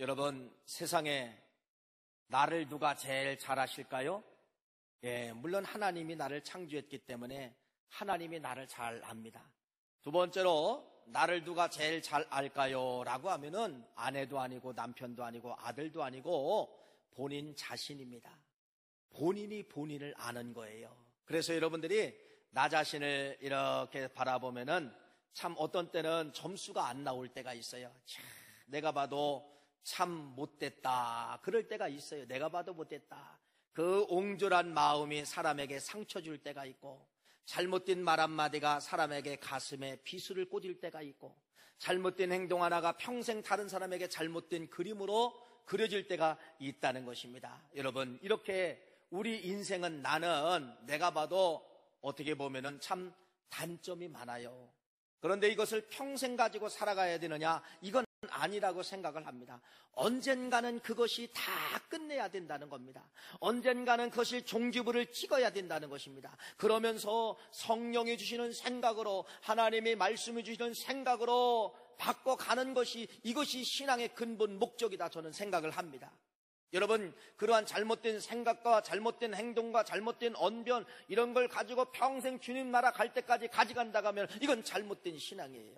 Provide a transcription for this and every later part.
여러분, 세상에 나를 누가 제일 잘 아실까요? 물론 하나님이 나를 창조했기 때문에 하나님이 나를 잘 압니다. 두 번째로 나를 누가 제일 잘 알까요? 라고 하면은 아내도 아니고 남편도 아니고 아들도 아니고 본인 자신입니다. 본인이 본인을 아는 거예요. 그래서 여러분들이 나 자신을 이렇게 바라보면은 참 어떤 때는 점수가 안 나올 때가 있어요. 참, 내가 봐도 참 못됐다 그럴 때가 있어요. 내가 봐도 못됐다. 그 옹졸한 마음이 사람에게 상처 줄 때가 있고, 잘못된 말 한마디가 사람에게 가슴에 비수를 꽂을 때가 있고, 잘못된 행동 하나가 평생 다른 사람에게 잘못된 그림으로 그려질 때가 있다는 것입니다. 여러분, 이렇게 우리 인생은 나는 내가 봐도 어떻게 보면은 참 단점이 많아요. 그런데 이것을 평생 가지고 살아가야 되느냐? 이건 아니라고 생각을 합니다. 언젠가는 그것이 다 끝내야 된다는 겁니다. 언젠가는 그것이 종지부를 찍어야 된다는 것입니다. 그러면서 성령이 주시는 생각으로, 하나님이 말씀해 주시는 생각으로 바꿔가는 것이, 이것이 신앙의 근본 목적이다 저는 생각을 합니다. 여러분, 그러한 잘못된 생각과 잘못된 행동과 잘못된 언변, 이런 걸 가지고 평생 주님 나라 갈 때까지 가져간다고 하면 이건 잘못된 신앙이에요.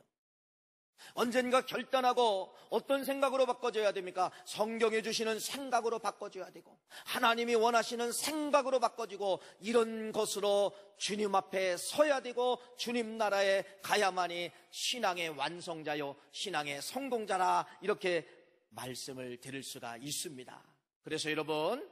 언젠가 결단하고 어떤 생각으로 바꿔줘야 됩니까? 성경에 주시는 생각으로 바꿔줘야 되고, 하나님이 원하시는 생각으로 바꿔주고, 이런 것으로 주님 앞에 서야 되고 주님 나라에 가야만이 신앙의 완성자요 신앙의 성공자라, 이렇게 말씀을 드릴 수가 있습니다. 그래서 여러분,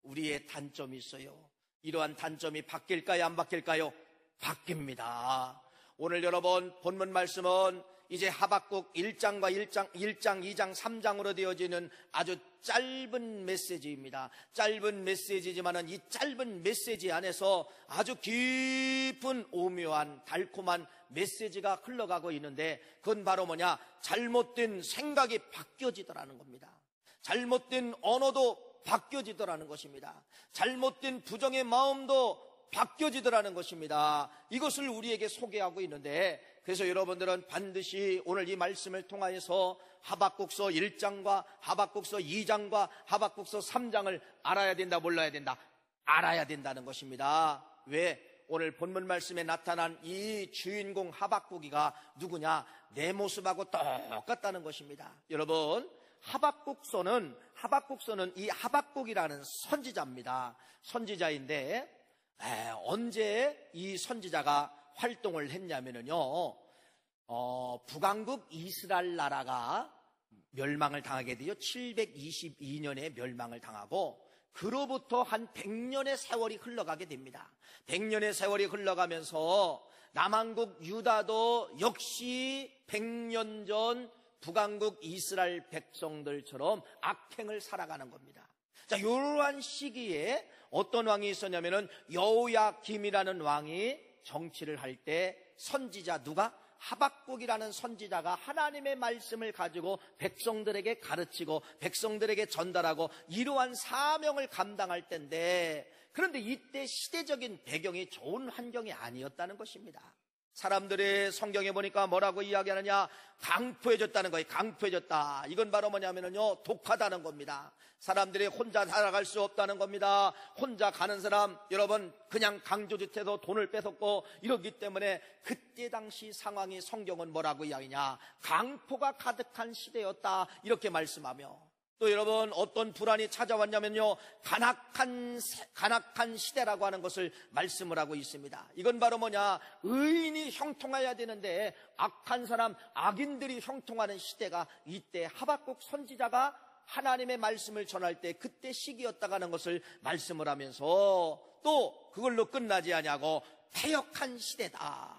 우리의 단점이 있어요. 이러한 단점이 바뀔까요? 안 바뀔까요? 바뀝니다. 오늘 여러분 본문 말씀은 이제 하박국 1장과 1장, 2장, 3장으로 되어지는 아주 짧은 메시지입니다. 짧은 메시지지만은 이 짧은 메시지 안에서 아주 깊은 오묘한 달콤한 메시지가 흘러가고 있는데, 그건 바로 뭐냐? 잘못된 생각이 바뀌어지더라는 겁니다. 잘못된 언어도 바뀌어지더라는 것입니다. 잘못된 부정의 마음도 바뀌어지더라는 것입니다. 이것을 우리에게 소개하고 있는데, 그래서 여러분들은 반드시 오늘 이 말씀을 통하여서 하박국서 1장과 하박국서 2장과 하박국서 3장을 알아야 된다, 몰라야 된다? 알아야 된다는 것입니다. 왜? 오늘 본문 말씀에 나타난 이 주인공 하박국이가 누구냐? 내 모습하고 똑같다는 것입니다. 여러분, 하박국서는 이 하박국이라는 선지자입니다. 선지자인데, 언제 이 선지자가 활동을 했냐면요, 북왕국 이스라엘 나라가 멸망을 당하게 되죠. 722년에 멸망을 당하고, 그로부터 한 100년의 세월이 흘러가게 됩니다. 100년의 세월이 흘러가면서 남왕국 유다도 역시 100년 전 북왕국 이스라엘 백성들처럼 악행을 살아가는 겁니다. 자, 이러한 시기에 어떤 왕이 있었냐면은 여호야김이라는 왕이 정치를 할 때 선지자 누가? 하박국이라는 선지자가 하나님의 말씀을 가지고 백성들에게 가르치고 백성들에게 전달하고 이러한 사명을 감당할 때인데, 그런데 이때 시대적인 배경이 좋은 환경이 아니었다는 것입니다. 사람들이 성경에 보니까 뭐라고 이야기하느냐? 강포해졌다는 거예요. 강포해졌다. 이건 바로 뭐냐면요, 독하다는 겁니다. 사람들이 혼자 살아갈 수 없다는 겁니다. 혼자 가는 사람, 여러분, 그냥 강조주택에서 돈을 뺏었고 이러기 때문에 그때 당시 상황이 성경은 뭐라고 이야기냐? 강포가 가득한 시대였다, 이렇게 말씀하며, 또 여러분 어떤 불안이 찾아왔냐면요, 간악한 시대라고 하는 것을 말씀을 하고 있습니다. 이건 바로 뭐냐? 의인이 형통해야 되는데 악한 사람, 악인들이 형통하는 시대가 이때 하박국 선지자가 하나님의 말씀을 전할 때 그때 시기였다고 하는 것을 말씀을 하면서, 또 그걸로 끝나지 아니하고 패역한 시대다,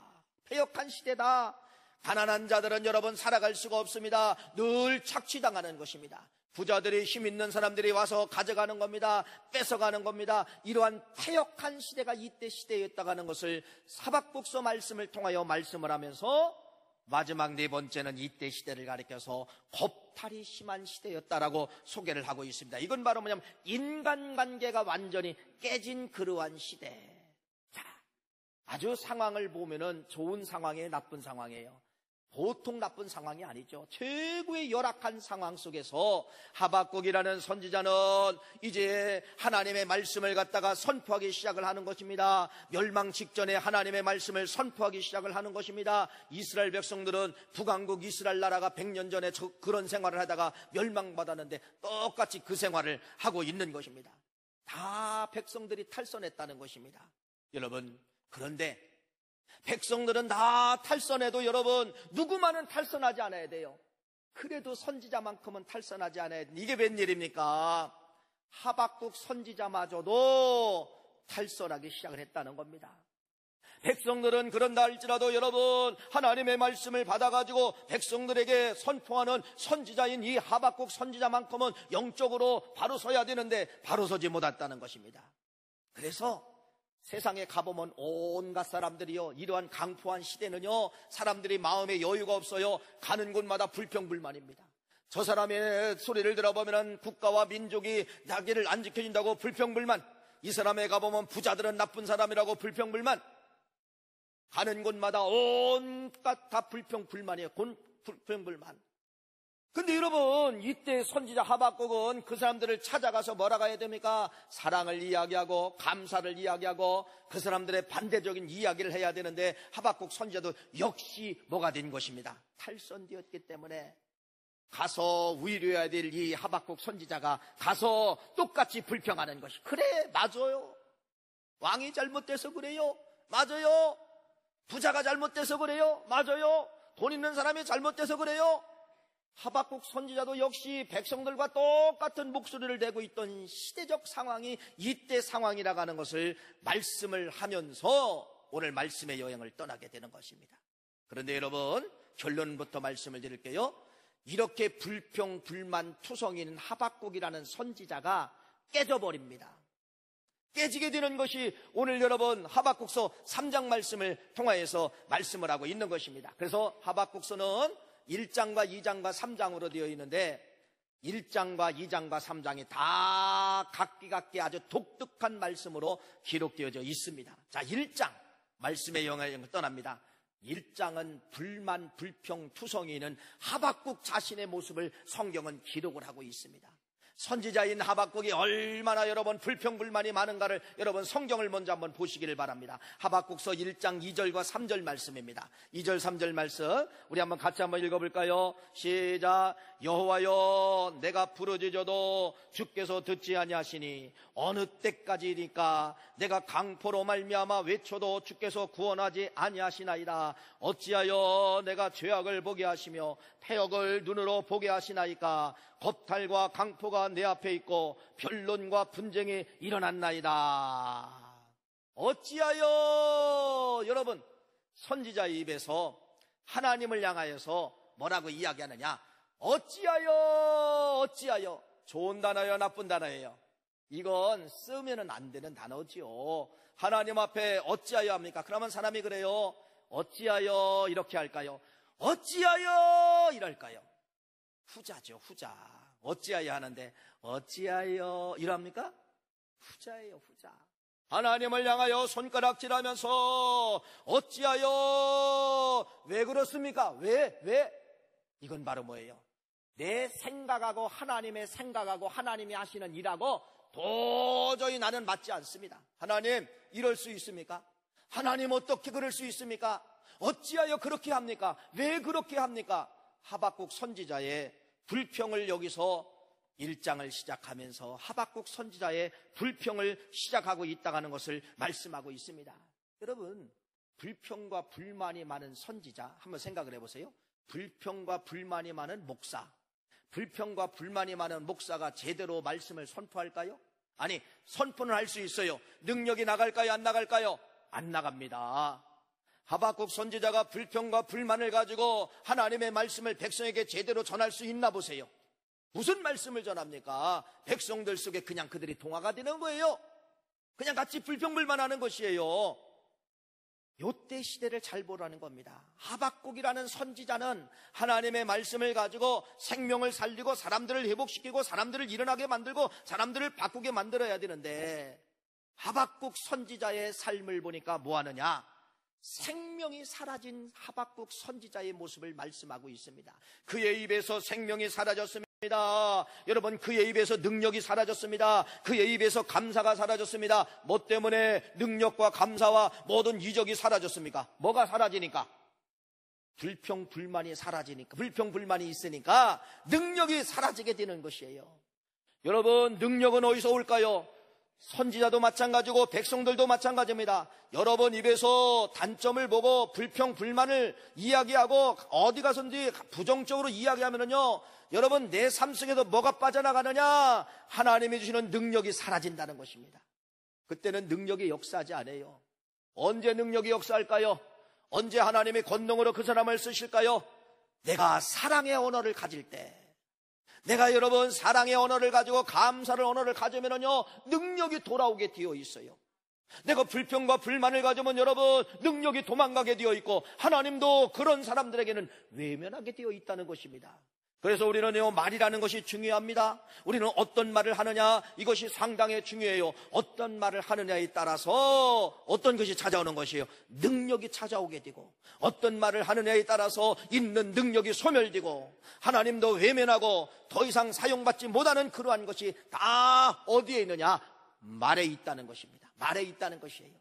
패역한 시대다. 가난한 자들은 여러분 살아갈 수가 없습니다. 늘 착취당하는 것입니다. 부자들이, 힘 있는 사람들이 와서 가져가는 겁니다. 뺏어가는 겁니다. 이러한 패역한 시대가 이때 시대였다고 하는 것을 하박국서 말씀을 통하여 말씀을 하면서, 마지막 네 번째는 이때 시대를 가리켜서 겁탈이 심한 시대였다라고 소개를 하고 있습니다. 이건 바로 뭐냐면 인간관계가 완전히 깨진 그러한 시대. 자, 아주 상황을 보면은 좋은 상황이에요, 나쁜 상황이에요? 보통 나쁜 상황이 아니죠. 최고의 열악한 상황 속에서 하박국이라는 선지자는 이제 하나님의 말씀을 갖다가 선포하기 시작을 하는 것입니다. 멸망 직전에 하나님의 말씀을 선포하기 시작을 하는 것입니다. 이스라엘 백성들은 북왕국 이스라엘 나라가 100년 전에 그런 생활을 하다가 멸망받았는데 똑같이 그 생활을 하고 있는 것입니다. 다 백성들이 탈선했다는 것입니다. 여러분, 그런데 백성들은 다 탈선해도 여러분, 누구만은 탈선하지 않아야 돼요. 그래도 선지자만큼은 탈선하지 않아야 돼요. 이게 웬일입니까? 하박국 선지자마저도 탈선하기 시작을 했다는 겁니다. 백성들은 그런다 할지라도 여러분, 하나님의 말씀을 받아가지고 백성들에게 선포하는 선지자인 이 하박국 선지자만큼은 영적으로 바로 서야 되는데 바로 서지 못했다는 것입니다. 그래서 세상에 가보면 온갖 사람들이요, 이러한 강포한 시대는요, 사람들이 마음에 여유가 없어요. 가는 곳마다 불평불만입니다. 저 사람의 소리를 들어보면 국가와 민족이 자기를 안 지켜준다고 불평불만, 이 사람에 가보면 부자들은 나쁜 사람이라고 불평불만, 가는 곳마다 온갖 다 불평불만이에요. 불평불만. 근데 여러분, 이때 선지자 하박국은 그 사람들을 찾아가서 뭐라고 해야 됩니까? 사랑을 이야기하고 감사를 이야기하고 그 사람들의 반대적인 이야기를 해야 되는데, 하박국 선지자도 역시 뭐가 된 것입니다. 탈선되었기 때문에 가서 위로해야 될 이 하박국 선지자가 가서 똑같이 불평하는 것이, 그래, 맞아요. 왕이 잘못돼서 그래요. 맞아요. 부자가 잘못돼서 그래요. 맞아요. 돈 있는 사람이 잘못돼서 그래요. 하박국 선지자도 역시 백성들과 똑같은 목소리를 내고 있던 시대적 상황이 이때 상황이라고 하는 것을 말씀을 하면서 오늘 말씀의 여행을 떠나게 되는 것입니다. 그런데 여러분, 결론부터 말씀을 드릴게요. 이렇게 불평, 불만, 투성이는 하박국이라는 선지자가 깨져버립니다. 깨지게 되는 것이 오늘 여러분 하박국서 3장 말씀을 통하여서 말씀을 하고 있는 것입니다. 그래서 하박국서는 1장과 2장과 3장으로 되어 있는데 1장과 2장과 3장이 다 각기 아주 독특한 말씀으로 기록되어져 있습니다. 자, 1장 말씀의 영향을 떠납니다. 1장은 불만, 불평, 투성이는 하박국 자신의 모습을 성경은 기록을 하고 있습니다. 선지자인 하박국이 얼마나 여러분 불평불만이 많은가를 여러분 성경을 먼저 한번 보시기를 바랍니다. 하박국서 1장 2절과 3절 말씀입니다. 2절 3절 말씀 우리 한번 같이 한번 읽어볼까요? 시작. 여호와여, 내가 부르짖어도 주께서 듣지 아니하시니 어느 때까지니까 내가 강포로 말미암아 외쳐도 주께서 구원하지 아니하시나이다. 어찌하여 내가 죄악을 보게 하시며 패역을 눈으로 보게 하시나이까. 겁탈과 강포가 내 앞에 있고 변론과 분쟁이 일어났나이다. 어찌하여, 여러분, 선지자의 입에서 하나님을 향하여서 뭐라고 이야기하느냐? 어찌하여. 좋은 단어예요, 나쁜 단어예요? 이건 쓰면은 안 되는 단어지요. 하나님 앞에 어찌하여 합니까? 그러면 사람이 그래요. 어찌하여 이렇게 할까요? 어찌하여 이럴까요? 후자죠, 후자. 어찌하여 하는데 어찌하여 이럽니까? 후자예요, 후자. 하나님을 향하여 손가락질하면서 어찌하여, 왜 그렇습니까? 왜? 이건 바로 뭐예요? 내 생각하고 하나님의 생각하고 하나님이 하시는 일하고 도저히 나는 맞지 않습니다. 하나님, 이럴 수 있습니까? 하나님, 어떻게 그럴 수 있습니까? 어찌하여 그렇게 합니까? 왜 그렇게 합니까? 하박국 선지자의 불평을 여기서 1장을 시작하면서 하박국 선지자의 불평을 시작하고 있다는 것을 말씀하고 있습니다. 여러분, 불평과 불만이 많은 선지자 한번 생각을 해보세요. 불평과 불만이 많은 목사, 불평과 불만이 많은 목사가 제대로 말씀을 선포할까요? 아니, 선포는 할 수 있어요. 능력이 나갈까요? 안 나갈까요? 안 나갑니다. 하박국 선지자가 불평과 불만을 가지고 하나님의 말씀을 백성에게 제대로 전할 수 있나 보세요. 무슨 말씀을 전합니까? 백성들 속에 그냥 그들이 동화가 되는 거예요. 그냥 같이 불평불만하는 것이에요. 요때 시대를 잘 보라는 겁니다. 하박국이라는 선지자는 하나님의 말씀을 가지고 생명을 살리고 사람들을 회복시키고 사람들을 일어나게 만들고 사람들을 바꾸게 만들어야 되는데, 하박국 선지자의 삶을 보니까 뭐 하느냐? 생명이 사라진 하박국 선지자의 모습을 말씀하고 있습니다. 그의 입에서 생명이 사라졌습니다. 여러분, 그의 입에서 능력이 사라졌습니다. 그의 입에서 감사가 사라졌습니다. 뭐 때문에 능력과 감사와 모든 이적이 사라졌습니까? 뭐가 사라지니까? 불평불만이 사라지니까, 불평불만이 있으니까 능력이 사라지게 되는 것이에요. 여러분, 능력은 어디서 올까요? 선지자도 마찬가지고 백성들도 마찬가지입니다. 여러분 입에서 단점을 보고 불평불만을 이야기하고 어디 가서든지 부정적으로 이야기하면요, 여러분 내 삶 속에서 뭐가 빠져나가느냐? 하나님이 주시는 능력이 사라진다는 것입니다. 그때는 능력이 역사하지 않아요. 언제 능력이 역사할까요? 언제 하나님의 권능으로 그 사람을 쓰실까요? 내가 사랑의 언어를 가질 때, 내가 여러분 사랑의 언어를 가지고 감사를 언어를 가지면요, 능력이 돌아오게 되어 있어요. 내가 불평과 불만을 가지면 여러분 능력이 도망가게 되어 있고, 하나님도 그런 사람들에게는 외면하게 되어 있다는 것입니다. 그래서 우리는 말이라는 것이 중요합니다. 우리는 어떤 말을 하느냐, 이것이 상당히 중요해요. 어떤 말을 하느냐에 따라서 어떤 것이 찾아오는 것이에요. 능력이 찾아오게 되고, 어떤 말을 하느냐에 따라서 있는 능력이 소멸되고, 하나님도 외면하고 더 이상 사용받지 못하는 그러한 것이 다 어디에 있느냐? 말에 있다는 것입니다. 말에 있다는 것이에요.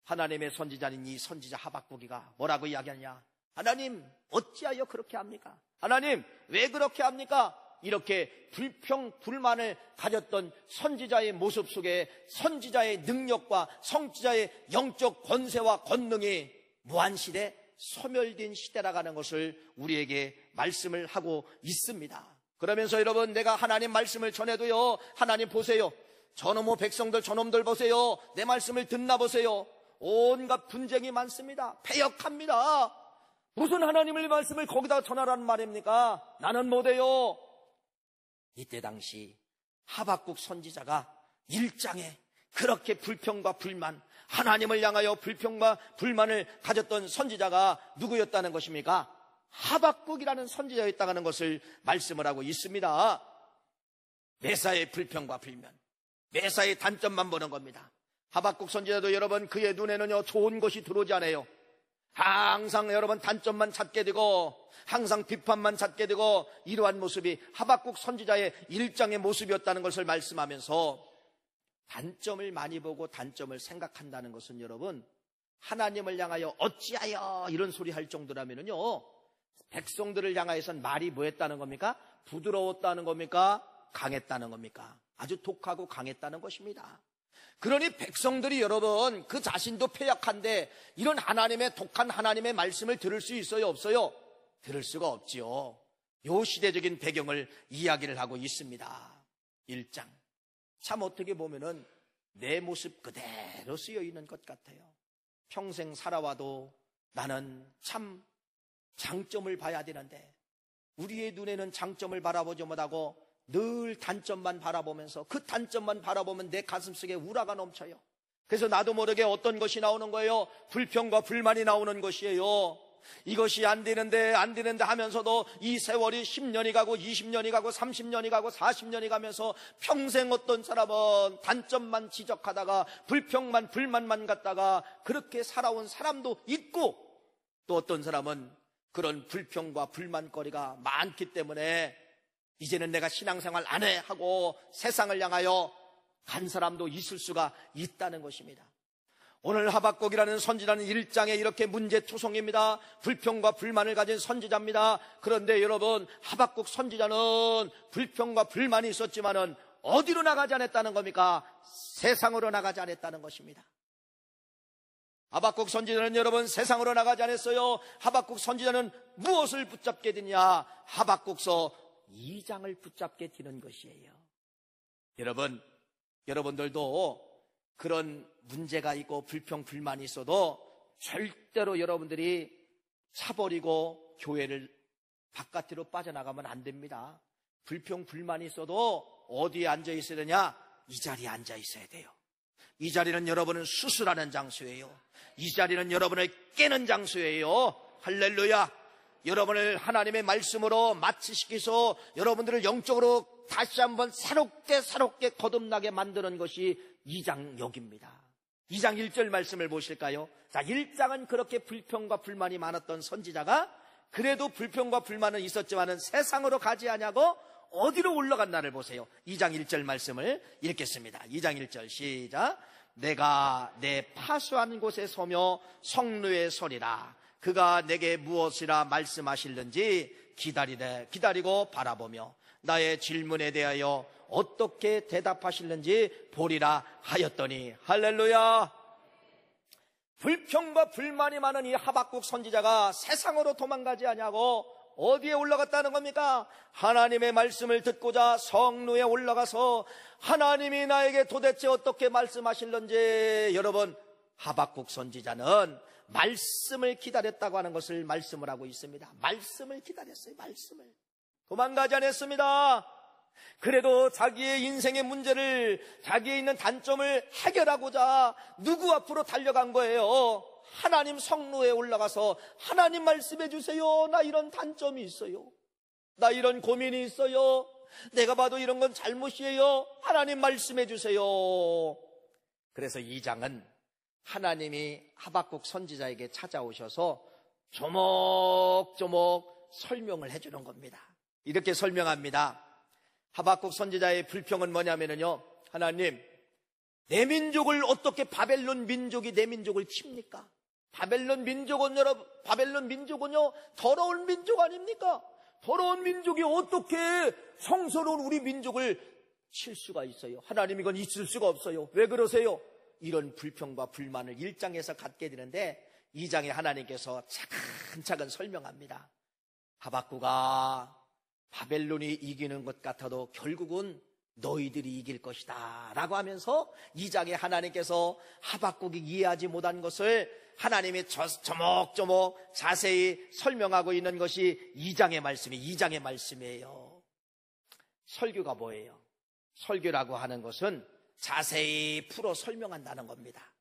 하나님의 선지자인 이 선지자 하박국이가 뭐라고 이야기하냐? 하나님, 어찌하여 그렇게 합니까? 하나님, 왜 그렇게 합니까? 이렇게 불평, 불만을 가졌던 선지자의 모습 속에 선지자의 능력과 선지자의 영적 권세와 권능이 무한시대 소멸된 시대라가는 것을 우리에게 말씀을 하고 있습니다. 그러면서 여러분, 내가 하나님 말씀을 전해도요, 하나님 보세요. 저놈의 백성들, 저놈들 보세요. 내 말씀을 듣나 보세요. 온갖 분쟁이 많습니다. 패역합니다. 무슨 하나님의 말씀을 거기다 전하라는 말입니까? 나는 못해요. 이때 당시 하박국 선지자가 1장에 그렇게 불평과 불만, 하나님을 향하여 불평과 불만을 가졌던 선지자가 누구였다는 것입니까? 하박국이라는 선지자였다는 것을 말씀을 하고 있습니다. 매사의 불평과 불만, 매사의 단점만 보는 겁니다. 하박국 선지자도 여러분 그의 눈에는요, 좋은 것이 들어오지 않아요. 항상 여러분 단점만 찾게 되고, 항상 비판만 찾게 되고, 이러한 모습이 하박국 선지자의 1장의 모습이었다는 것을 말씀하면서, 단점을 많이 보고 단점을 생각한다는 것은 여러분, 하나님을 향하여 어찌하여 이런 소리 할 정도라면요, 백성들을 향하여선 말이 뭐했다는 겁니까? 부드러웠다는 겁니까? 강했다는 겁니까? 아주 독하고 강했다는 것입니다. 그러니 백성들이 여러분 그 자신도 패역한데 이런 하나님의 독한 하나님의 말씀을 들을 수 있어요, 없어요? 들을 수가 없지요. 요 시대적인 배경을 이야기를 하고 있습니다. 1장. 참 어떻게 보면은 내 모습 그대로 쓰여 있는 것 같아요. 평생 살아와도 나는 참 장점을 봐야 되는데 우리의 눈에는 장점을 바라보지 못하고 늘 단점만 바라보면서 그 단점만 바라보면 내 가슴속에 우라가 넘쳐요. 그래서 나도 모르게 어떤 것이 나오는 거예요? 불평과 불만이 나오는 것이에요. 이것이 안 되는데 하면서도 이 세월이 10년이 가고 20년이 가고 30년이 가고 40년이 가면서 평생 어떤 사람은 단점만 지적하다가 불평만 불만만 갖다가 그렇게 살아온 사람도 있고, 또 어떤 사람은 그런 불평과 불만거리가 많기 때문에 이제는 내가 신앙생활 안 해 하고 세상을 향하여 간 사람도 있을 수가 있다는 것입니다. 오늘 하박국이라는 선지자는 1장에 이렇게 문제투성입니다. 불평과 불만을 가진 선지자입니다. 그런데 여러분, 하박국 선지자는 불평과 불만이 있었지만은 어디로 나가지 않았다는 겁니까? 세상으로 나가지 않았다는 것입니다. 하박국 선지자는 여러분 세상으로 나가지 않았어요. 하박국 선지자는 무엇을 붙잡게 되냐? 하박국서 2장을 붙잡게 되는 것이에요. 여러분들도 그런 문제가 있고 불평 불만이 있어도 절대로 여러분들이 차버리고 교회를 바깥으로 빠져나가면 안 됩니다. 불평 불만이 있어도 어디에 앉아 있어야 되냐? 이 자리에 앉아 있어야 돼요. 이 자리는 여러분을 수술하는 장소예요. 이 자리는 여러분을 깨는 장소예요. 할렐루야. 여러분을 하나님의 말씀으로 마취시켜서 여러분들을 영적으로 다시 한번 새롭게 거듭나게 만드는 것이 2장역입니다. 2장 1절 말씀을 보실까요? 자, 1장은 그렇게 불평과 불만이 많았던 선지자가 그래도 불평과 불만은 있었지만은 세상으로 가지 아니하고 어디로 올라갔나를 보세요. 2장 1절 말씀을 읽겠습니다. 2장 1절 시작. 내가 내 파수한 곳에 서며 성루에 서리라. 그가 내게 무엇이라 말씀하실는지 기다리고 바라보며 나의 질문에 대하여 어떻게 대답하실는지 보리라 하였더니. 할렐루야. 불평과 불만이 많은 이 하박국 선지자가 세상으로 도망가지 아니하고 어디에 올라갔다는 겁니까? 하나님의 말씀을 듣고자 성루에 올라가서 하나님이 나에게 도대체 어떻게 말씀하실는지. 여러분, 하박국 선지자는 말씀을 기다렸다고 하는 것을 말씀을 하고 있습니다. 말씀을 기다렸어요. 말씀을. 도망가지 않았습니다. 그래도 자기의 인생의 문제를, 자기의 있는 단점을 해결하고자 누구 앞으로 달려간 거예요? 하나님 성루에 올라가서 하나님 말씀해 주세요. 나 이런 단점이 있어요. 나 이런 고민이 있어요. 내가 봐도 이런 건 잘못이에요. 하나님 말씀해 주세요. 그래서 2장은 하나님이 하박국 선지자에게 찾아오셔서 조목조목 설명을 해주는 겁니다. 이렇게 설명합니다. 하박국 선지자의 불평은 뭐냐면요, 하나님, 내 민족을 어떻게 바벨론 민족이 내 민족을 칩니까? 바벨론 민족은요 더러운 민족 아닙니까? 더러운 민족이 어떻게 성스러운 우리 민족을 칠 수가 있어요? 하나님, 이건 있을 수가 없어요. 왜 그러세요? 이런 불평과 불만을 1장에서 갖게 되는데 2장에 하나님께서 차근차근 설명합니다. 하박국아, 바벨론이 이기는 것 같아도 결국은 너희들이 이길 것이다 라고 하면서 2장에 하나님께서 하박국이 이해하지 못한 것을 하나님이 조목조목 자세히 설명하고 있는 것이 2장의 말씀이에요. 설교가 뭐예요? 설교라고 하는 것은 자세히 풀어 설명한다는 겁니다.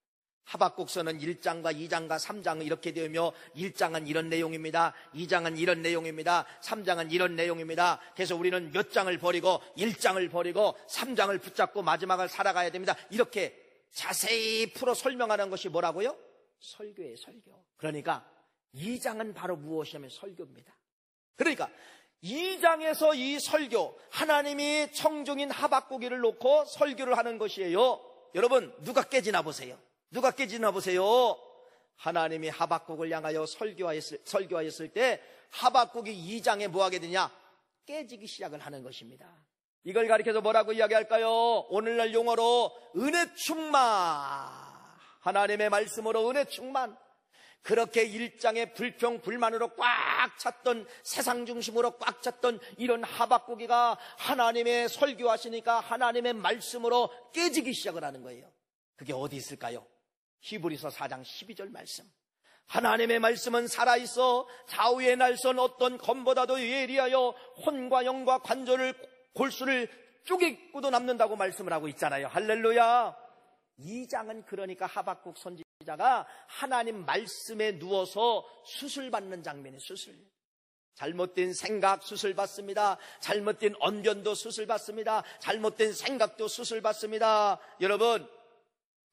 하박국서는 1장과 2장과 3장은 이렇게 되며 1장은 이런 내용입니다. 2장은 이런 내용입니다. 3장은 이런 내용입니다. 그래서 우리는 몇 장을 버리고 1장을 버리고 3장을 붙잡고 마지막을 살아가야 됩니다. 이렇게 자세히 풀어 설명하는 것이 뭐라고요? 설교예요, 설교. 그러니까 2장은 바로 무엇이냐면 설교입니다. 그러니까 2장에서 이 설교, 하나님이 청중인 하박국이를 놓고 설교를 하는 것이에요. 여러분, 누가 깨지나 보세요. 누가 깨지나 보세요. 하나님이 하박국을 향하여 설교하였을 때 하박국이 2장에 뭐 하게 되냐? 깨지기 시작을 하는 것입니다. 이걸 가리켜서 뭐라고 이야기할까요? 오늘날 용어로 은혜 충만. 하나님의 말씀으로 은혜 충만. 그렇게 1장의 불평 불만으로 꽉 찼던, 세상 중심으로 꽉 찼던 이런 하박국이가 하나님의 설교하시니까 하나님의 말씀으로 깨지기 시작을 하는 거예요. 그게 어디 있을까요? 히브리서 4장 12절 말씀. 하나님의 말씀은 살아있어 좌우의 날선 어떤 검보다도 예리하여 혼과 영과 관절을 골수를 쪼개고도 남는다고 말씀을 하고 있잖아요. 할렐루야. 2장은 그러니까 하박국 선지자가 하나님 말씀에 누워서 수술받는 장면이에요. 수술. 잘못된 생각 수술받습니다. 잘못된 언변도 수술받습니다. 잘못된 생각도 수술받습니다. 여러분,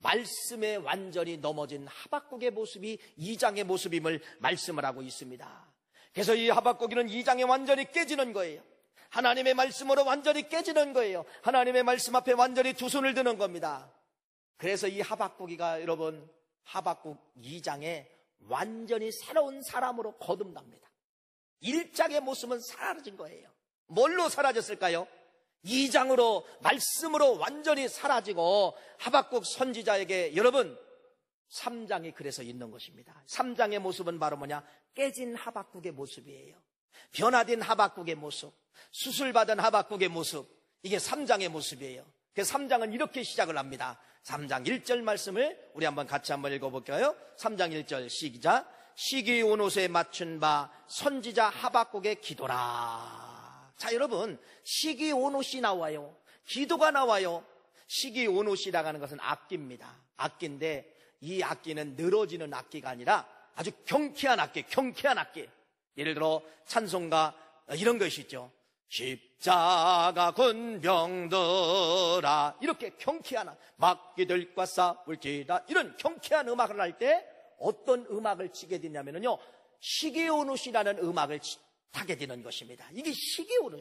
말씀에 완전히 넘어진 하박국의 모습이 2장의 모습임을 말씀을 하고 있습니다. 그래서 이 하박국이는 2장에 완전히 깨지는 거예요. 하나님의 말씀으로 완전히 깨지는 거예요. 하나님의 말씀 앞에 완전히 두 손을 드는 겁니다. 그래서 이 하박국이가 여러분, 하박국 2장에 완전히 새로운 사람으로 거듭납니다. 1장의 모습은 사라진 거예요. 뭘로 사라졌을까요? 2장으로 말씀으로 완전히 사라지고 하박국 선지자에게 여러분 3장이 그래서 있는 것입니다. 3장의 모습은 바로 뭐냐? 깨진 하박국의 모습이에요. 변화된 하박국의 모습, 수술받은 하박국의 모습, 이게 3장의 모습이에요. 그래서 3장은 이렇게 시작을 합니다. 3장 1절 말씀을 우리 같이 한번 읽어볼까요? 3장 1절 시작. 시기 온옷에 맞춘 바 선지자 하박국의 기도라. 자, 여러분, 시기 온옷이 나와요. 기도가 나와요. 시기 온옷이라고 하는 것은 악기입니다. 악기인데 이 악기는 늘어지는 악기가 아니라 아주 경쾌한 악기. 예를 들어 찬송가 이런 것이 있죠. 십자가 군병들아, 이렇게 경쾌한 막기들과 싸울지라, 이런 경쾌한 음악을 할 때 어떤 음악을 치게 되냐면요, 시계오노시라는 음악을 타게 되는 것입니다. 이게 시계오노.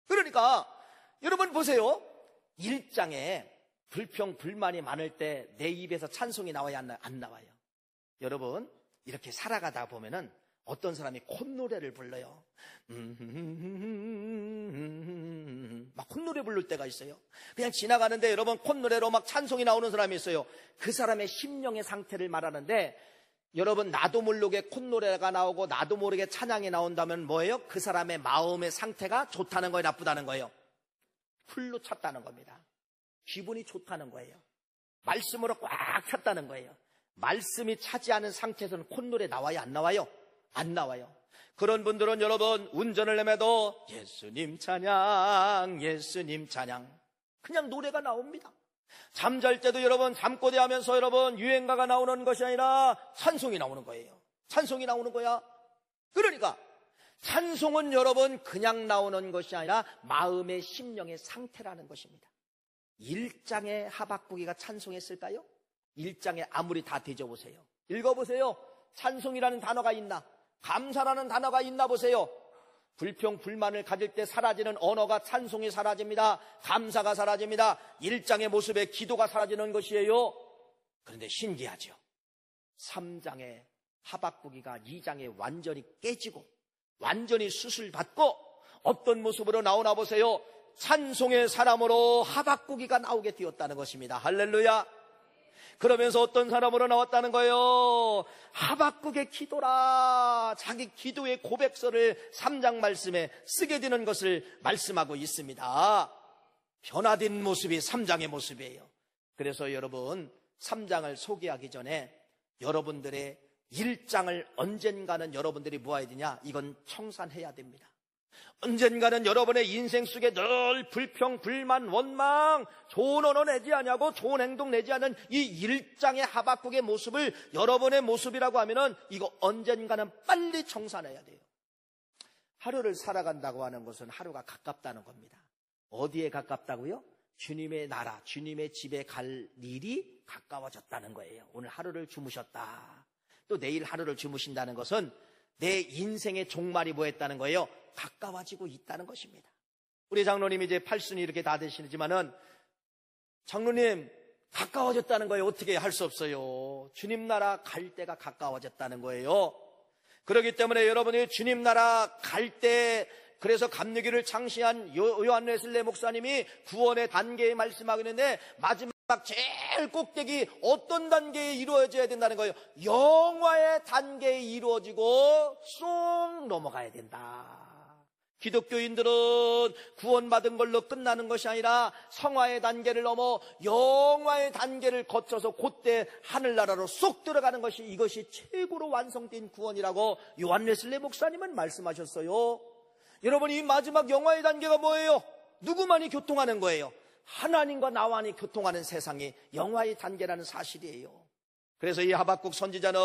그러니까 여러분 보세요. 일장에 불평 불만이 많을 때 내 입에서 찬송이 나와야 안 나와요? 여러분, 이렇게 살아가다 보면은 어떤 사람이 콧노래를 불러요. 막 콧노래 부를 때가 있어요. 그냥 지나가는데 여러분 콧노래로 막 찬송이 나오는 사람이 있어요. 그 사람의 심령의 상태를 말하는데, 여러분 나도 모르게 콧노래가 나오고 나도 모르게 찬양이 나온다면 뭐예요? 그 사람의 마음의 상태가 좋다는 거예요, 나쁘다는 거예요? 풀로 찼다는 겁니다. 기분이 좋다는 거예요. 말씀으로 꽉 찼다는 거예요. 말씀이 차지 않은 상태에서는 콧노래 나와요, 안 나와요? 안 나와요. 그런 분들은 여러분 운전을 해도 예수님 찬양, 예수님 찬양, 그냥 노래가 나옵니다. 잠잘 때도 여러분 잠꼬대 하면서 여러분 유행가가 나오는 것이 아니라 찬송이 나오는 거예요. 찬송이 나오는 거야. 그러니까 찬송은 여러분 그냥 나오는 것이 아니라 마음의 심령의 상태라는 것입니다. 1장에 하박국이가 찬송했을까요? 1장에 아무리 다 뒤져보세요. 읽어보세요. 찬송이라는 단어가 있나? 감사라는 단어가 있나 보세요. 불평 불만을 가질 때 사라지는 언어가 찬송이 사라집니다. 감사가 사라집니다. 1장의 모습에 기도가 사라지는 것이에요. 그런데 신기하죠. 3장에 하박국이가 2장에 완전히 깨지고 완전히 수술받고 어떤 모습으로 나오나 보세요. 찬송의 사람으로 하박국이가 나오게 되었다는 것입니다. 할렐루야. 그러면서 어떤 사람으로 나왔다는 거예요? 하박국의 기도라. 자기 기도의 고백서를 3장 말씀에 쓰게 되는 것을 말씀하고 있습니다. 변화된 모습이 3장의 모습이에요. 그래서 여러분 3장을 소개하기 전에 여러분들의 1장을 언젠가는 여러분들이 모아야 되냐? 이건 청산해야 됩니다. 언젠가는 여러분의 인생 속에 늘 불평, 불만, 원망, 좋은 언어 내지 않냐고 좋은 행동 내지 않는 이 1장의 하박국의 모습을 여러분의 모습이라고 하면은 이거 언젠가는 빨리 청산해야 돼요. 하루를 살아간다고 하는 것은 하루가 가깝다는 겁니다. 어디에 가깝다고요? 주님의 나라, 주님의 집에 갈 일이 가까워졌다는 거예요. 오늘 하루를 주무셨다. 또 내일 하루를 주무신다는 것은 내 인생의 종말이 뭐했다는 거예요? 가까워지고 있다는 것입니다. 우리 장로님이 이제 8순이 이렇게 다 되시지만은 장로님 가까워졌다는 거예요. 어떻게 할 수 없어요. 주님 나라 갈 때가 가까워졌다는 거예요. 그렇기 때문에 여러분이 주님 나라 갈 때, 그래서 감리교를 창시한 요한 웨슬레 목사님이 구원의 단계에 말씀하고 있는데 마지막 제일 꼭대기 어떤 단계에 이루어져야 된다는 거예요? 영화의 단계에 이루어지고 쏙 넘어가야 된다. 기독교인들은 구원받은 걸로 끝나는 것이 아니라 성화의 단계를 넘어 영화의 단계를 거쳐서 곧대 하늘나라로 쏙 들어가는 것이, 이것이 최고로 완성된 구원이라고 요한 웨슬레 목사님은 말씀하셨어요. 여러분, 이 마지막 영화의 단계가 뭐예요? 누구만이 교통하는 거예요? 하나님과 나만이 교통하는 세상이 영화의 단계라는 사실이에요. 그래서 이 하박국 선지자는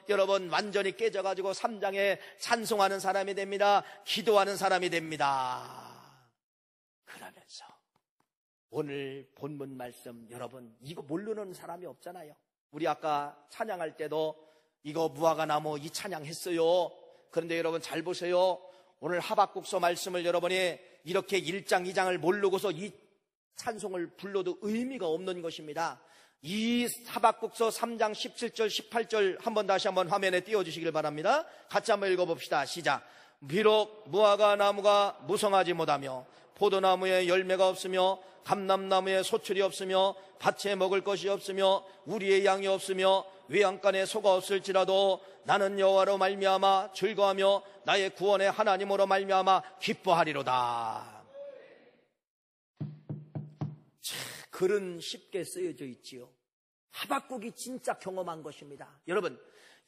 여러분 완전히 깨져가지고 3장에 찬송하는 사람이 됩니다. 기도하는 사람이 됩니다. 그러면서 오늘 본문 말씀, 여러분 이거 모르는 사람이 없잖아요. 우리 아까 찬양할 때도 이거 무화과나무 이 찬양했어요. 그런데 여러분 잘 보세요. 오늘 하박국서 말씀을 여러분이 이렇게 1장 2장을 모르고서 이 찬송을 불러도 의미가 없는 것입니다. 이 하박국서 3장 17절 18절 한번 다시 한번 화면에 띄워주시길 바랍니다. 같이 한번 읽어봅시다. 시작. 비록 무화과 나무가 무성하지 못하며 포도나무에 열매가 없으며 감람나무에 소출이 없으며 밭에 먹을 것이 없으며 우리의 양이 없으며 외양간에 소가 없을지라도 나는 여호와로 말미암아 즐거하며 나의 구원의 하나님으로 말미암아 기뻐하리로다. 글은 쉽게 쓰여져 있지요. 하박국이 진짜 경험한 것입니다. 여러분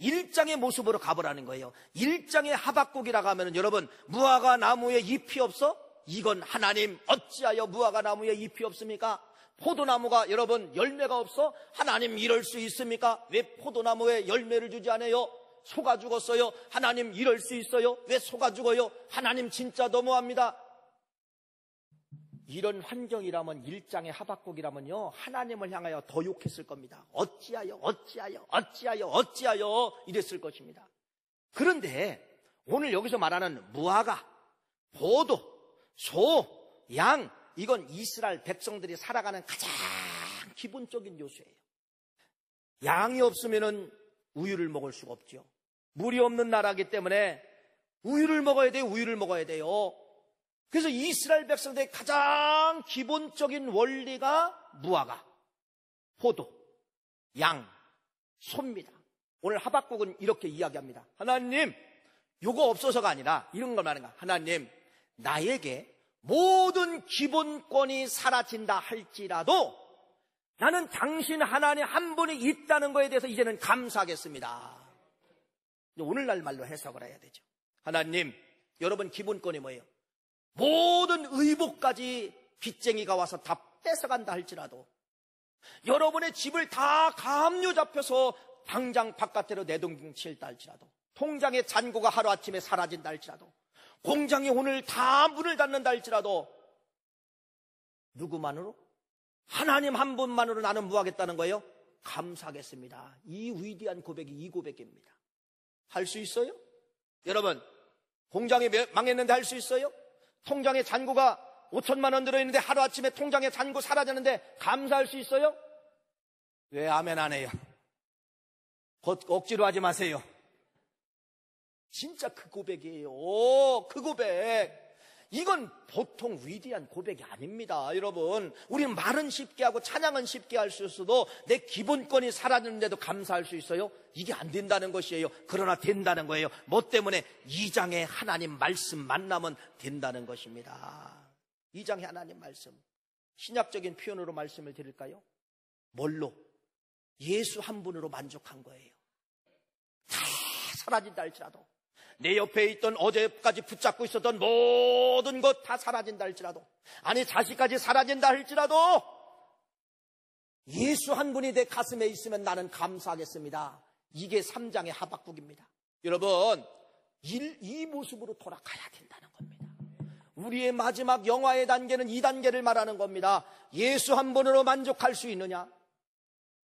1장의 모습으로 가보라는 거예요. 1장의 하박국이라고 하면 여러분 무화과 나무에 잎이 없어? 이건 하나님 어찌하여 무화과 나무에 잎이 없습니까? 포도나무가 여러분 열매가 없어? 하나님 이럴 수 있습니까? 왜 포도나무에 열매를 주지 않아요? 속아 죽었어요. 하나님 이럴 수 있어요? 왜 속아 죽어요? 하나님 진짜 너무합니다. 이런 환경이라면, 일장의 하박국이라면요, 하나님을 향하여 더 욕했을 겁니다. 어찌하여 이랬을 것입니다. 그런데 오늘 여기서 말하는 무화과, 포도, 소, 양, 이건 이스라엘 백성들이 살아가는 가장 기본적인 요소예요. 양이 없으면 우유를 먹을 수가 없죠. 물이 없는 나라이기 때문에 우유를 먹어야 돼요. 그래서 이스라엘 백성들의 가장 기본적인 원리가 무화과, 포도, 양, 소입니다. 오늘 하박국은 이렇게 이야기합니다. 하나님, 요거 없어서가 아니라 이런 걸 말하는 거야. 하나님, 나에게 모든 기본권이 사라진다 할지라도 나는 당신 하나님 한 분이 있다는 거에 대해서 이제는 감사하겠습니다. 오늘날 말로 해석을 해야 되죠. 하나님, 여러분 기본권이 뭐예요? 모든 의복까지 빚쟁이가 와서 다 뺏어간다 할지라도, 여러분의 집을 다 가압류 잡혀서 당장 바깥으로 내동댕칠다 할지라도, 통장의 잔고가 하루아침에 사라진다 할지라도, 공장이 오늘 다 문을 닫는다 할지라도, 누구만으로? 하나님 한 분만으로 나는 무하겠다는 거예요. 감사하겠습니다. 이 위대한 고백이 이 고백입니다. 할 수 있어요? 여러분, 공장이 망했는데 할 수 있어요? 통장에 잔고가 5천만 원 들어있는데 하루아침에 통장에 잔고 사라졌는데 감사할 수 있어요? 왜 아멘 안 해요? 억지로 하지 마세요. 진짜 그 고백이에요. 그 고백. 이건 보통 위대한 고백이 아닙니다. 여러분, 우리는 말은 쉽게 하고 찬양은 쉽게 할 수 있어도 내 기본권이 사라졌는데도 감사할 수 있어요? 이게 안 된다는 것이에요. 그러나 된다는 거예요. 뭐 때문에? 2장의 하나님 말씀 만나면 된다는 것입니다. 2장의 하나님 말씀, 신약적인 표현으로 말씀을 드릴까요? 뭘로? 예수 한 분으로 만족한 거예요. 다 사라진다 할지라도, 내 옆에 있던 어제까지 붙잡고 있었던 모든 것 다 사라진다 할지라도, 아니 자식까지 사라진다 할지라도 예수 한 분이 내 가슴에 있으면 나는 감사하겠습니다. 이게 3장의 하박국입니다. 여러분, 이 모습으로 돌아가야 된다는 겁니다. 우리의 마지막 영화의 단계는 이 단계를 말하는 겁니다. 예수 한 분으로 만족할 수 있느냐?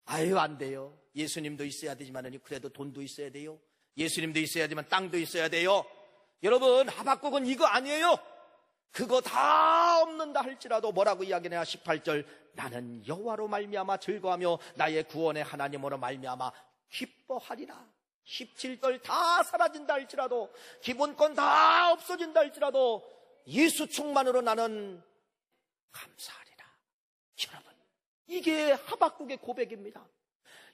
아유, 안 돼요. 예수님도 있어야 되지만 그래도 돈도 있어야 돼요. 예수님도 있어야 되지만 땅도 있어야 돼요. 여러분, 하박국은 이거 아니에요. 그거 다 없는다 할지라도 뭐라고 이야기하냐? 18절, 나는 여호와로 말미암아 즐거하며 나의 구원의 하나님으로 말미암아 기뻐하리라. 17절, 다 사라진다 할지라도, 기본권 다 없어진다 할지라도 예수 충만으로 나는 감사하리라. 여러분, 이게 하박국의 고백입니다.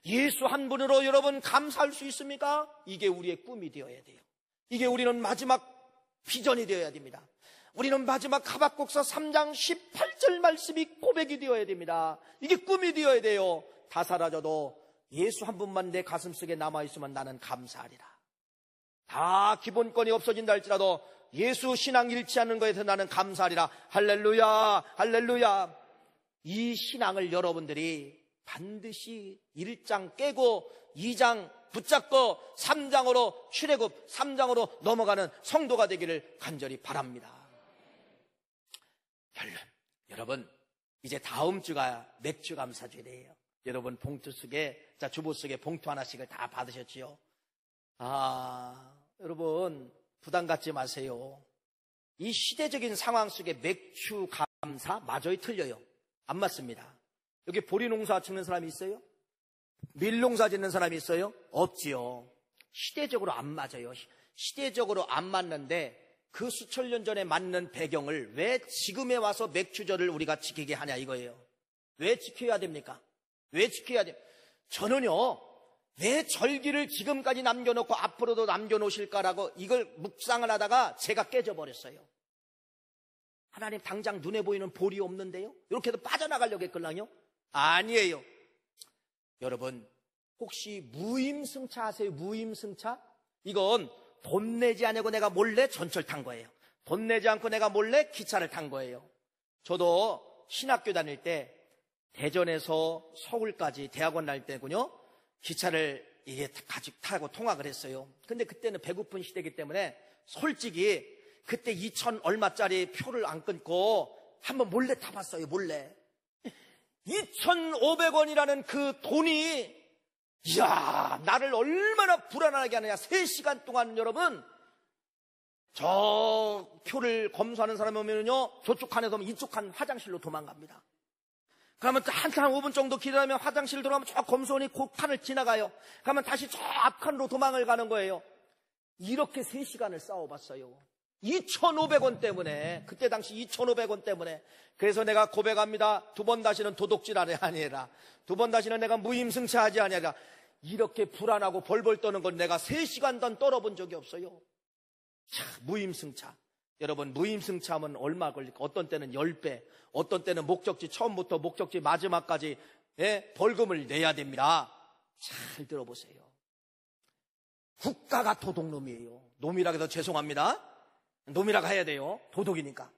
예수 한 분으로 여러분 감사할 수 있습니까? 이게 우리의 꿈이 되어야 돼요. 이게 우리는 마지막 비전이 되어야 됩니다. 우리는 마지막 하박국서 3장 18절 말씀이 고백이 되어야 됩니다. 이게 꿈이 되어야 돼요. 다 사라져도 예수 한 분만 내 가슴속에 남아있으면 나는 감사하리라. 다 기본권이 없어진다 할지라도 예수 신앙 잃지 않는 것에서 나는 감사하리라. 할렐루야, 할렐루야. 이 신앙을 여러분들이 반드시 1장 깨고 2장 붙잡고 3장으로 출애굽 3장으로 넘어가는 성도가 되기를 간절히 바랍니다. 결론, 여러분, 이제 다음 주가 맥주 감사주일이에요. 여러분 봉투 속에, 주보 속에 봉투 하나씩을 다 받으셨지요? 여러분 부담 갖지 마세요. 이 시대적인 상황 속에 맥주 감사 마저히 틀려요. 안 맞습니다. 여기 보리농사 짓는 사람이 있어요? 밀농사 짓는 사람이 있어요? 없지요. 시대적으로 안 맞아요. 시대적으로 안 맞는데 그 수천 년 전에 맞는 배경을 왜 지금에 와서 맥주절을 우리가 지키게 하냐 이거예요. 왜 지켜야 됩니까? 왜 지켜야 돼요? 저는요, 왜 절기를 지금까지 남겨놓고 앞으로도 남겨놓으실까라고 이걸 묵상을 하다가 제가 깨져버렸어요. 하나님 당장 눈에 보이는 볼이 없는데요? 이렇게 해도 빠져나가려고 했걸랑요? 아니에요. 여러분, 혹시 무임승차 아세요? 무임승차? 이건 돈 내지 않고 내가 몰래 전철 탄 거예요. 돈 내지 않고 내가 몰래 기차를 탄 거예요. 저도 신학교 다닐 때 대전에서 서울까지 대학원 다닐 때군요, 기차를 이게 가지고 타고 통학을 했어요. 근데 그때는 배고픈 시대이기 때문에 솔직히 그때 2,000 얼마짜리 표를 안 끊고 한번 몰래 타봤어요. 몰래 2,500원이라는 그 돈이 이야 나를 얼마나 불안하게 하느냐. 3시간 동안 여러분 저 표를 검수하는 사람이 오면요 저쪽 칸에서 오면 이쪽 칸 화장실로 도망갑니다. 그러면 한참 5분 정도 기다리면 화장실 들어가면 저 검수원이 그 칸을 지나가요. 그러면 다시 저 앞칸으로 도망을 가는 거예요. 이렇게 3시간을 싸워봤어요. 2,500원 때문에. 그때 당시 2,500원 때문에. 그래서 내가 고백합니다. 2번 다시는 도둑질 아니라 2번 다시는 내가 무임승차하지 아니라. 이렇게 불안하고 벌벌 떠는 건 내가 3시간도 떨어본 적이 없어요. 자, 무임승차. 여러분 무임승차하면 얼마 걸릴까? 어떤 때는 10배, 어떤 때는 목적지 처음부터 목적지 마지막까지 벌금을 내야 됩니다. 잘 들어보세요. 국가가 도둑놈이에요. 놈이라 해서 죄송합니다. 놈이라고 해야 돼요. 도둑이니까.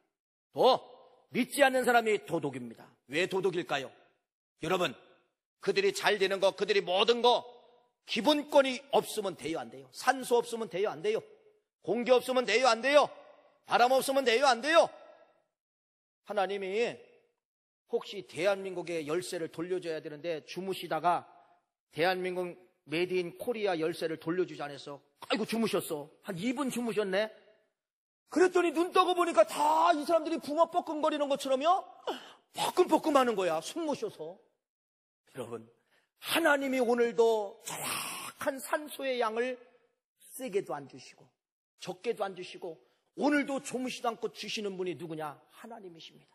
또 믿지 않는 사람이 도둑입니다. 왜 도둑일까요? 여러분 그들이 잘 되는 거, 그들이 모든 거 기본권이 없으면 돼요 안 돼요? 산소 없으면 돼요 안 돼요? 공기 없으면 돼요 안 돼요? 바람 없으면 돼요 안 돼요? 하나님이 혹시 대한민국의 열쇠를 돌려줘야 되는데 주무시다가 대한민국 메이드인 코리아 열쇠를 돌려주지 않았어. 아이고 주무셨어. 한 2분 주무셨네. 그랬더니 눈 떠고 보니까 다 이 사람들이 붕어 뻐끔거리는 것처럼요 뻐끔뻐끔 하는 거야. 숨 못 쉬어서. 여러분 하나님이 오늘도 정확한 산소의 양을 세게도 안 주시고 적게도 안 주시고 오늘도 조무시도 않고 주시는 분이 누구냐? 하나님이십니다.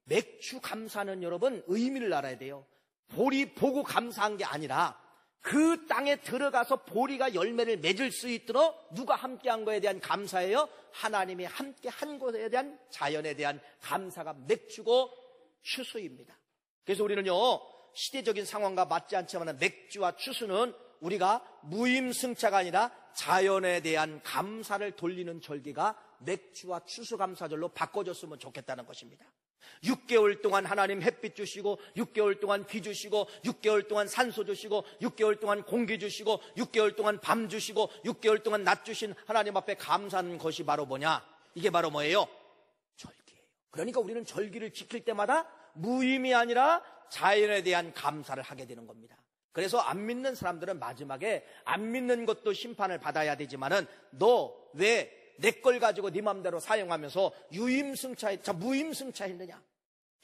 맥주 감사는 여러분 의미를 알아야 돼요. 보리 보고 감사한 게 아니라 그 땅에 들어가서 보리가 열매를 맺을 수 있도록 누가 함께한 거에 대한 감사예요. 하나님이 함께한 것에 대한 자연에 대한 감사가 맥주고 추수입니다. 그래서 우리는요 시대적인 상황과 맞지 않지만 맥주와 추수는 우리가 무임승차가 아니라 자연에 대한 감사를 돌리는 절기가 맥주와 추수감사절로 바꿔줬으면 좋겠다는 것입니다. 6개월 동안 하나님 햇빛 주시고 6개월 동안 비 주시고 6개월 동안 산소 주시고 6개월 동안 공기 주시고 6개월 동안 밤 주시고 6개월 동안 낮 주신 하나님 앞에 감사하는 것이 바로 뭐냐? 이게 바로 뭐예요? 절기예요. 그러니까 우리는 절기를 지킬 때마다 무임이 아니라 자연에 대한 감사를 하게 되는 겁니다. 그래서 안 믿는 사람들은 마지막에 안 믿는 것도 심판을 받아야 되지만은 너 왜 내 걸 가지고 네 맘대로 사용하면서 무임승차했느냐?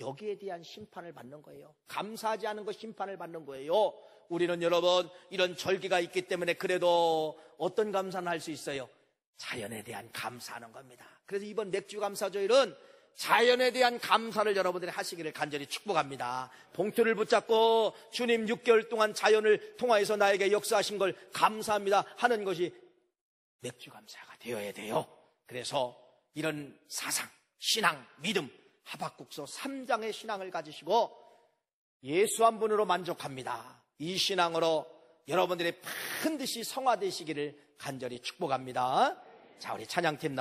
여기에 대한 심판을 받는 거예요. 감사하지 않은 것 심판을 받는 거예요. 우리는 여러분 이런 절기가 있기 때문에 그래도 어떤 감사는 할 수 있어요? 자연에 대한 감사하는 겁니다. 그래서 이번 맥주 감사절은 자연에 대한 감사를 여러분들이 하시기를 간절히 축복합니다. 봉투를 붙잡고 주님 6개월 동안 자연을 통하여서 나에게 역사하신 걸 감사합니다 하는 것이 맥주 감사가 되어야 돼요. 그래서 이런 사상, 신앙, 믿음, 하박국서 3장의 신앙을 가지시고 예수 한 분으로 만족합니다. 이 신앙으로 여러분들이 반드시 성화되시기를 간절히 축복합니다. 자, 우리 찬양팀